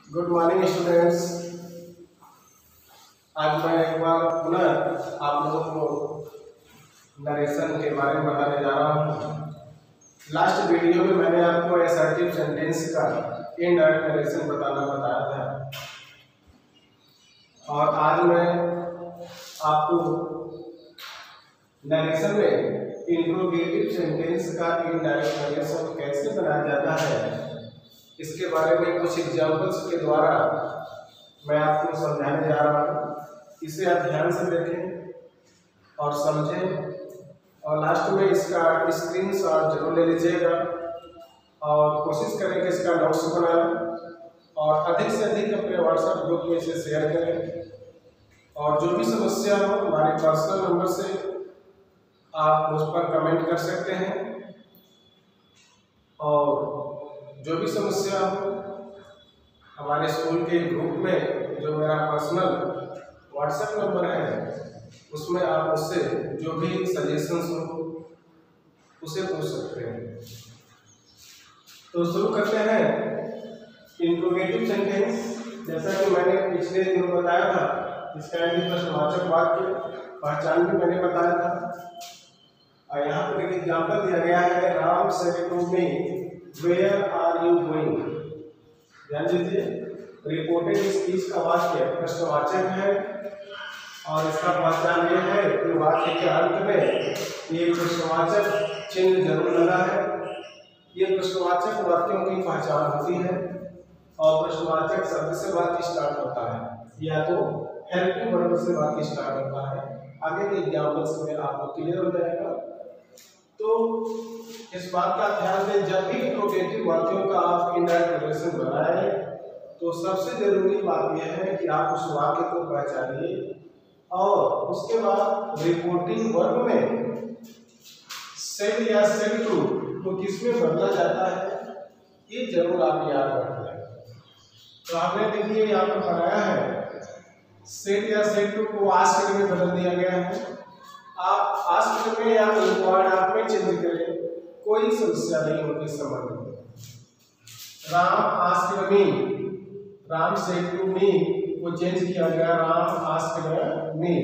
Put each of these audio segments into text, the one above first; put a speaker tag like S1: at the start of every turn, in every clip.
S1: Good morning students. आज मैं एक बार पुनः आप लोगों को नरेशन के बारे में बताने जा रहा हूँ। लास्ट वीडियो में मैंने आपको असर्टिव सेंटेंस का इनडायरेक्ट नरेशन बताया था और आज मैं आपको नरेशन में इंट्रोगेटिव सेंटेंस का इनडायरेक्ट नरेशन कैसे बनाया जाता है इसके बारे में कुछ एग्जाम्पल्स के द्वारा मैं आपको समझाने जा रहा हूँ। इसे आप ध्यान से देखें और समझें और लास्ट में इसका स्क्रीनशॉट जरूर ले लीजिएगा और कोशिश करें कि इसका नोट्स बनाएं और अधिक से अधिक अपने व्हाट्सएप ग्रुप में इसे शेयर करें। और जो भी समस्या हो हमारे पर्सनल नंबर से आप उस पर कमेंट कर सकते हैं और जो भी समस्या हो हमारे स्कूल के ग्रुप में जो मेरा पर्सनल व्हाट्सएप नंबर है उसमें आप उससे जो भी सजेशंस हो उसे पूछ सकते हैं। तो शुरू करते हैं इंट्रोगेटिव सेंटेंस। जैसा कि मैंने पिछले दिन बताया था इसका प्रश्नवाचक वाक्य पहचान भी मैंने बताया था और यहाँ पर एक एग्जाम्पल दिया गया है Ram said to me where are you going. ध्यान दीजिए रिपोर्टेड स्पीच का वाक्य प्रश्नवाचक है और इसका पहचान ये है कि वाक्य के अंत में ये प्रश्नवाचक चिन्ह जरूर लगा है। ये प्रश्नवाचक वाक्यों की पहचान होती है और प्रश्नवाचक शब्द से वाक्य स्टार्ट होता है या तो हेल्पिंग वर्ब से वाक्य स्टार्ट होता है। आगे के एग्जाम्पल्स में आपको क्लियर हो जाएगा। तो इस बात का ध्यान दें जब भी इंट्रोगेटिव वाक्यों का आप इनडायरेक्ट नरेशन बनाएं तो सबसे जरूरी बात यह है कि आप उस वाक्य को पहचानिए और उसके बाद रिपोर्टिंग वर्ब में सेड या सेड टू को किसमें बदला जाता है ये जरूर आप याद रखें। तो आपने देखिए यहाँ पर बनाया है सेड या सेड टू को आस्क्ड में बदल दिया गया है। आप आस्क्ड में या इंक्वायर्ड आप में चेंज करें कोई समस्या नहीं होगी संबंध में। Ram asked me Ram said to me को चेंज किया गया राम आस्क्ड मी।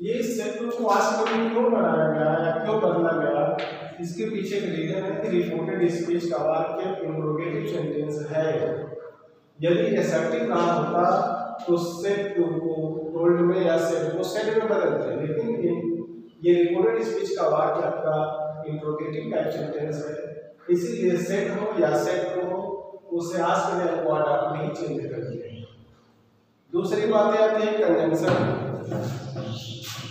S1: ये सेड टू को आस्क्ड मी क्यों बनाया गया या क्यों बदला गया इसके पीछे का रीजन है कि रिपोर्टेड स्पीच का वाक्य इंट्रोगेटिव सेंटेंस है। यदि असर्टिव कहा होता तो सेड टू को टोल्ड में या सेड को सेड में बदलते, लेकिन ये रिपोर्टेड स्पीच का वाक्य आपका इंट्रोगेटिव टाइप सेंटेंस है इसीलिए सेड हो या सेड टू हो उसे आस्क्ड या इंक्वायर्ड आप नहीं चेंज करते हैं। दूसरी बात आती है कंजंक्शन।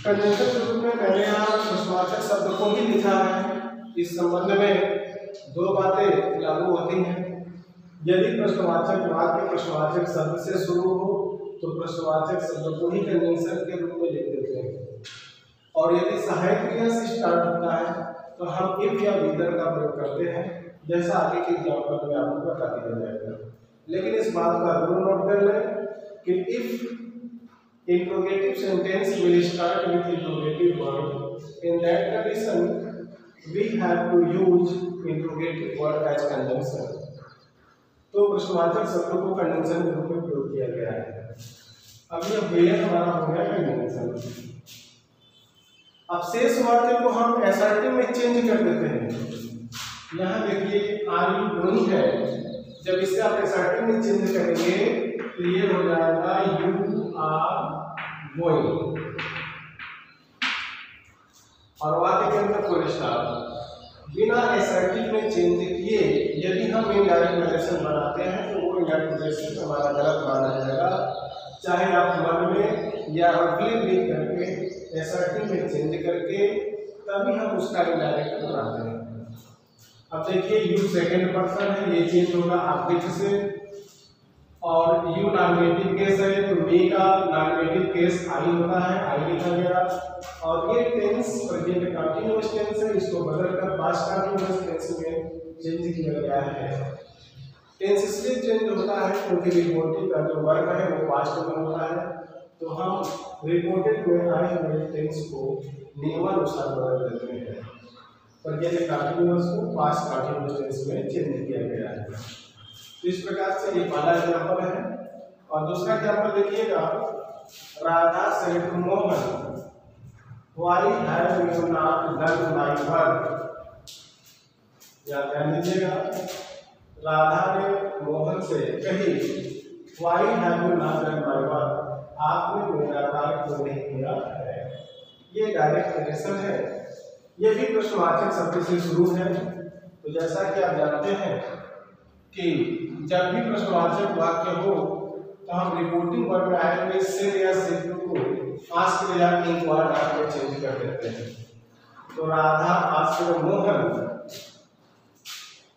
S1: कंजंक्शन के रूप में मैंने यहाँ प्रश्नवाचक शब्द को ही लिखा है। इस संबंध में दो बातें लागू होती हैं। यदि प्रश्नवाचक वाक्य प्रश्नवाचक शब्द से शुरू हो तो प्रश्नवाचक शब्द को ही कंजंक्शन के रूप में लिख देते हैं और यदि सहायक क्रिया से स्टार्ट होता है तो हम इफ या विदर का प्रयोग करते हैं जैसा आगे के एग्जाम्पल में आपको बता दिया जाएगा। लेकिन इस बात का जरूर नोट कर लें कि if interrogative sentence will start with interrogative verb in that condition we have to use interrogative verb as conjunction. तो प्रश्नवाचक शब्दों को कंजंक्शन के रूप में प्रयोग किया गया है। अब ये वेयर हमारा हो गया कंजंक्शन। अब शेष वाक्य को हम असर्टिव में चेंज कर देते हैं। यहाँ देखिए आर यू गोइंग है, जब इसे आप असर्टिव में चेंज करेंगे तो ये हो जाएगा यू आर गोइंग और वाक्य के अंदर फुल स्टॉप। बिना असर्टिव में चेंज किए यदि हम इनडायरेक्ट नरेशन बनाते हैं तो वो इनडायरेक्ट नरेशन हमारा गलत माना जाएगा। चाहे आप मन में या अगले लिख करके असर्टिव में चेंज करके तभी हम उसका इनडायरेक्ट बनाते हैं। अब देखिए यू सेकंड पर्सन है ये चेंज होगा ऑब्जेक्ट से और यू नॉमिनेटिव केस है तो मी का नॉमिनेटिव केस आई होता है आई लिखा गया और ये टेंस प्रेजेंट कंटीन्यूअस टेंस है इसको बदलकर पास्ट कंटीन्यूअस टेंस में चेंज किया गया है। टेंस इसलिए चेंज होता है क्योंकि रिपोर्टेड का जो वर्ब है वो पास्ट में होता है तो हम रिपोर्टेड में आए हुए टेंस को नियमानुसार बदल देते हैं पर ये कंटीन्यूअस को पास्ट कंटीन्यूअस टेंस में चेंज किया गया है। तो इस प्रकार से ये पहला एग्जाम्पल है। और दूसरा एग्जाम्पल देखिएगा, Radha said Mohan why have you not done my work. या ध्यान दीजिएगा, राधा ने मोहन से कही why have you not done my work, आपने मेरा कार्य क्यों नहीं किया है। ये डायरेक्ट रिलेशन है, ये भी प्रश्नवाचक शब्द से शुरू है। तो जैसा कि आप जानते हैं कि जब भी प्रश्नवाचक वाक्य हो तो हम रिपोर्टिंग वर्ड में आए से या से को आस्क के लिए एक वर्ड आगे चेंज कर देते हैं। तो राधा आस्क मोहन,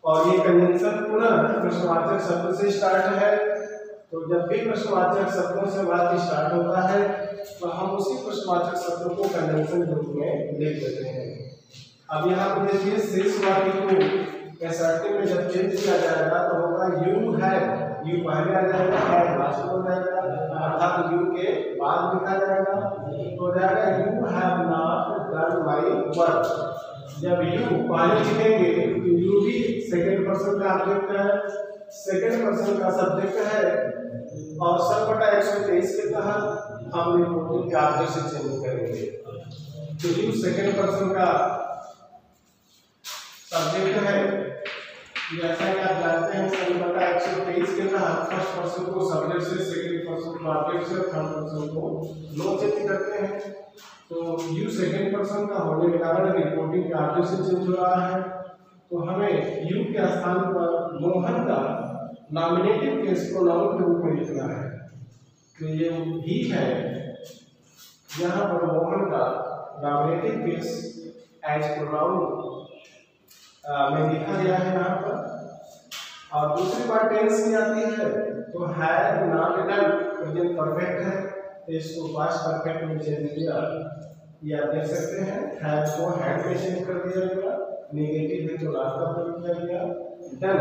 S1: और ये कन्वेंशन पुनः प्रश्नवाचक शब्द से स्टार्ट है। तो जब भी प्रश्नवाचक शब्दों से बात स्टार्ट होता है तो हम उसी प्रश्नवाचक शब्दों को कन्वेंशन ग्रुप में लिख देते हैं। अब यहाँ पर देखिए, शेष वाक्य को एसर्टिव में जब चेंज किया जाएगा तो होगा यू हैव, यू पहले आ जाएगा, हैव लास्ट में हो जाएगा, अर्थात यू के बाद लिखा जाएगा। तो हो जाएगा you have not done my work. जब यू पहले लिखेंगे तो यू भी सेकंड पर्सन का ऑब्जेक्ट है, सेकंड पर्सन का सब्जेक्ट है, और सब बटा 123 के तहत हम रिपोर्टिंग के ऑब्जेक्ट से चेंज करेंगे। तो यू सेकंड पर्सन का सब्जेक्ट है, जैसा कि आप जानते हैं सब बटा 123 के तहत फर्स्ट पर्सन को सब्जेक्ट से, सेकंड पर्सन को ऑब्जेक्ट से, थर्ड पर्सन को नो चेंज करते हैं। तो यू सेकंड पर्सन का होने के कारण रिपोर्टिंग के ऑब्जेक्ट से चेंज हो रहा है। तो हमें यू के स्थान पर मोहन का नॉमिनेटिव केस को नाउन के रूप में लिखना है। तो ये ही है, यहाँ पर मोहन का नॉमिनेटिव केस एज प्रोनाउन में लिखा गया है यहाँ पर। और दूसरी बात टेंस की आती है, तो have not done present perfect है, तो इसको पास्ट परफेक्ट में चेंज किया। ये आप देख सकते हैं, हैव को हैड में चेंज कर दिया गया, नेगेटिव है तो नॉट का प्रयोग किया गया, डन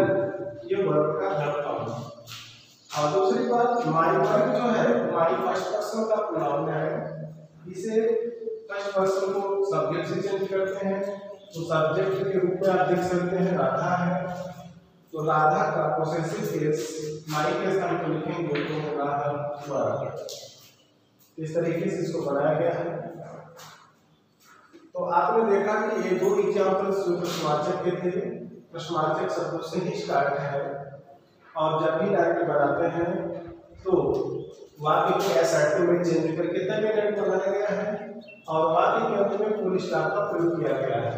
S1: ये वर्ब का धर्म फॉर्म। और दूसरी बात, माय वर्क जो है माय फर्स्ट पर्सन का प्रोनाउन है, इसे फर्स्ट पर्सन को सब्जेक्ट से चेंज करते हैं। तो सब्जेक्ट के रूप में आप देख सकते हैं राधा है, तो राधा का पोसेसिव केस माई के स्थान पर लिखेंगे तो होगा वर्क। इस तरीके से इसको बनाया गया है। तो आपने देखा कि ये दो एग्जाम्पल्स जो प्रश्नवाचक के थे, प्रश्नवाचक शब्दों से ही स्टार्ट है, और जब भी डायरेक्ट बनाते हैं तो वाक्य को एसर्टिव में चेंज करके तब डायरेक्ट बनाया गया है, और वाक्य के अंत में फुल स्टॉप का प्रयोग किया गया है।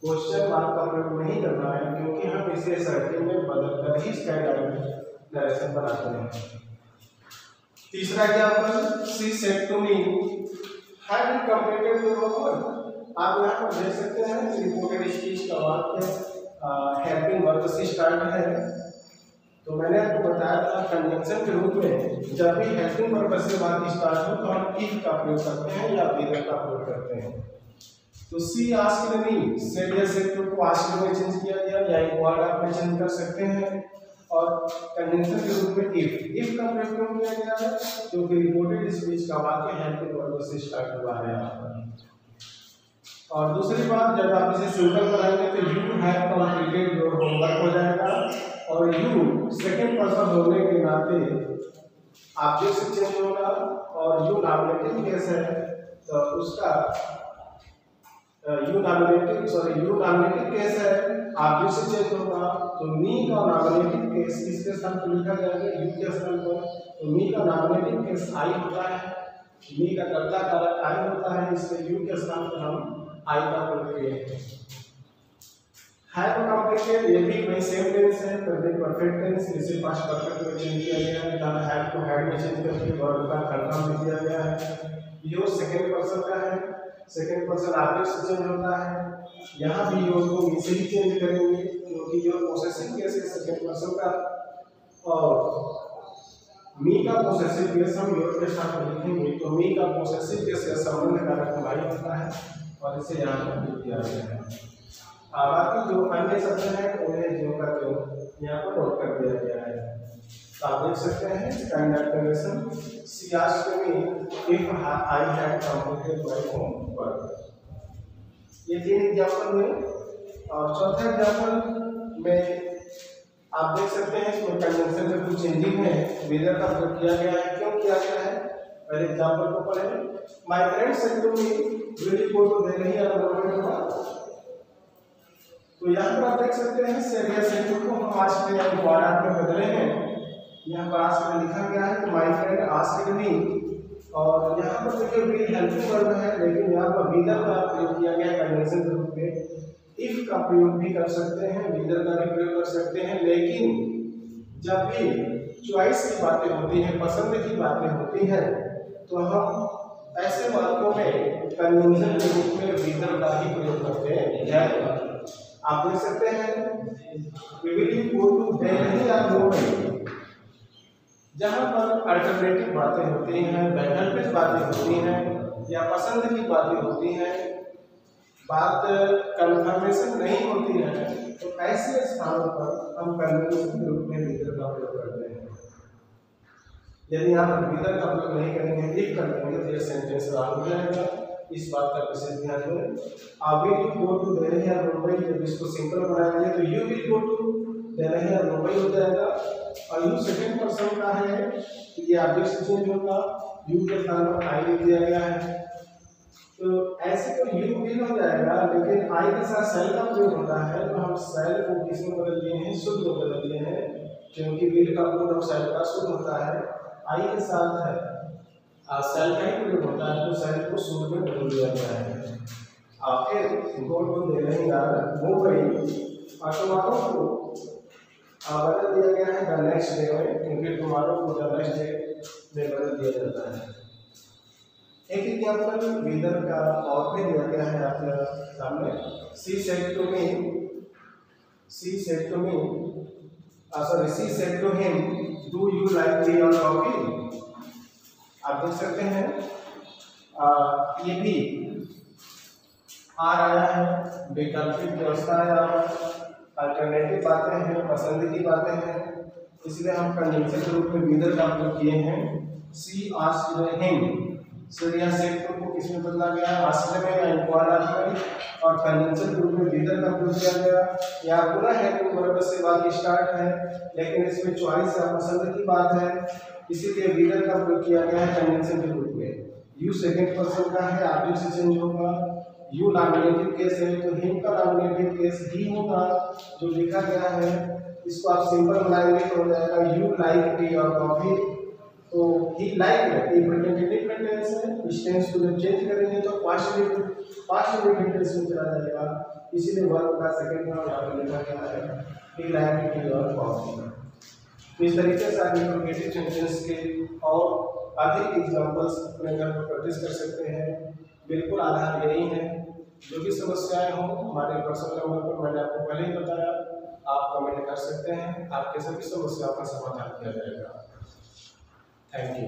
S1: क्वेश्चन मार्क का प्रयोग नहीं करना है, क्योंकि हम इसे एसर्टिव में बदलकर ही इसका डायरेक्ट नरेशन बनाते हैं। तीसरा example, she said to me have you completed your homework. आप यहाँ पर देख सकते हैं रिपोर्टेड स्पीच का वाक्य हेल्पिंग वर्ब से स्टार्ट है। तो मैंने आपको बताया था कंजंक्शन के रूप में जब भी हेल्पिंग वर्ब से वाक्य स्टार्ट हो तो हम इफ का प्रयोग करते हैं या विद का प्रयोग करते हैं। तो सी आस्क्ड मी, सेड या सेड टू को आस्क्ड में चेंज किया गया, या एक वर्ड आप में चेंज कर सकते हैं। और कंजंक्शन के रूप में इफ का प्रयोग क्यों किया गया है, क्योंकि रिपोर्टेड स्पीच का वाक्य हेल्पिंग वर्ब से स्टार्ट हुआ है यहाँ पर। और दूसरी बात, जब आप इसे सिंपल बनाएंगे तो you have completed your homework हो जाएगा, और यू सेकंड पर्सन होने के नाते ऑब्जेक्ट से चेंज होगा, और यू नॉमिनेटिव केस है तो उसका यू नॉमिनेटिव केस है, ऑब्जेक्ट से चेंज होगा। तो मी का नॉमिनेटिव केस किसके स्थान पर लिखा जाएगा, यू के स्थान पर। तो मी का नॉमिनेटिव केस आई होता है, मी का कर्ता कारक आई होता है, इसलिए यू के स्थान पर हम आई का प्रयोग किए हैं। हैव कंप्लीटेड, ये भी वही सेम टेंस है, प्रेजेंट परफेक्ट टेंस, इसे पास्ट परफेक्ट में चेंज किया गया है, जहां हैव को हैड में चेंज करके वर्ब का कंफर्म में किया गया है। योर सेकंड पर्सन का है, सेकंड पर्सन ऑब्जेक्ट से चेंज होता है, यहाँ भी योर को मी से ही चेंज करेंगे, क्योंकि योर पोसेसिव केस है सेकंड पर्सन का, और मी का पोसेसिव केस हम योर के साथ लिखेंगे। तो मी का पोसेसिव केस का संबंध कारक हमारी होता है, और इसे यहाँ पर लिख दिया गया है। बाकी जो अन्य शब्द हैं उन्हें जो का जो यहाँ पर नोट कर दिया गया है। तो आप देख सकते हैं standard condition, she asked me if I had completed my homework. ये तीन एग्जांपल हुए। और चौथा एग्जांपल में आप देख सकते हैं इसमें कंजंक्शन में कुछ चेंजिंग है, वेदर का प्रयोग किया गया है। क्यों किया गया है, पहले एग्जांपल को पढ़ें। My friend said to me will you go to Delhi और मुंबई। तो यहाँ पर आप देख सकते हैं सेरिया सेंटेंस को हम आज के वार्ड में बदले हैं। यहाँ पर आज में लिखा गया है कि माय फ्रेंड आस्क्ड मी, और यहाँ पर देखिए विल हेल्पिंग वर्ब है, लेकिन यहाँ पर विदर का प्रयोग किया गया है कंडीशन के रूप में। इफ का प्रयोग भी कर सकते हैं, विदर का भी प्रयोग कर सकते हैं, लेकिन जब भी चॉइस की बातें होती हैं, पसंद की बातें होती हैं, तो हम ऐसे वाक्यों में कंडीशन के रूप में विदर का ही प्रयोग करते हैं। आप देख सकते हैं will you go to Delhi और मुंबई, जहां पर अल्टरनेटिव बातें होती हैं, वैकल्पिक बातें होती हैं या पसंद की बातें होती हैं, बात कंफर्मेशन नहीं होती है, तो ऐसे स्थानों पर हम कंडीशन के रूप में विदर का प्रयोग करते हैं। यदि आप विदर का प्रयोग नहीं करेंगे, इफ कर देंगे, तो ये सेंटेंस रॉन्ग हो जाएगा। इस बात का विशेष ध्यान दें। Will you go to Delhi और मुंबई, जब इसको सिंपल बनाएंगे तो you will go to Delhi और मुंबई हो जाएगा। और यू सेकंड पर्सन का है, तो ये ऑब्जेक्ट से चेंज होगा, यू के स्थान पर आई लिख दिया गया है। तो ऐसे तो यू विल हो जाएगा, लेकिन आई के साथ सेल का प्रयोग होता है, तो हम सेल को किसमें बदल दिए हैं, शुद्ध में बदल दिए हैं, क्योंकि विल का प्रयोग सेल का शुद्ध होता है। आई के साथ है सेल का ही प्रयोग होता है, तो सेल को शुद्ध में बदल दिया गया है। फिर गो टू दिल्ली और मुंबई और टुमारो को बदल दिया गया है द नेक्स्ट डे में, क्योंकि टुमारो को द नेक्स्ट डे में बदल दिया जाता है। एक एग्जाम्पल विदर का और भी दिया गया है आपके सामने। She said to me, she said to me, sorry she said to him do you like tea और कॉफी। आप देख सकते हैं ये भी आया है, वैकल्पिक व्यवस्था आया, अल्टरनेटिव बातें हैं, पसंद की बातें हैं, इसलिए हम कंडीशन के रूप में विदर का प्रयोग किए हैं। सी आस्क्ड हिम, सीरिया सेड को किसमें बदला गया, आस्क्ड में या इंक्वायर्ड में, और कंडीशन के रूप में विदर का प्रयोग किया गया। यहाँ पूरा है तो वर्ब से वाक्य स्टार्ट है, लेकिन इसमें चॉइस या पसंद की बात है, इसीलिए विदर का प्रयोग किया गया है कंडीशन के रूप में। यू सेकंड पर्सन का है, ऑब्जेक्ट से चेंज होगा। यू नॉमिनेटिव केस है, तो हिम का नॉमिनेटिव केस ही होगा जो लिखा गया है। इसको आप सिंपल बनाएंगे तो हो जाएगा यू लाइक टी और कॉफी। तो ही लाइक इंडिपेंडेंट टेंस है, इस टेंस को जब चेंज करेंगे तो पास्ट इंडिपेंडेंट टेंस में चला जाएगा, इसीलिए वर्ब का सेकंड फॉर्म यहाँ पर लिखा गया है ही लाइक टी और कॉफी। तो इस तरीके से आप इंट्रोगेटिव सेंटेंस के और अधिक एग्जांपल्स अपने घर पर प्रैक्टिस कर सकते हैं। बिल्कुल आधार यही है। जो भी समस्याएं हो हमारे पर्सनल नंबर पर, मैंने आपको पहले ही बताया, आप कमेंट कर सकते हैं, आपके सभी समस्याओं का समाधान किया जाएगा। Thank you.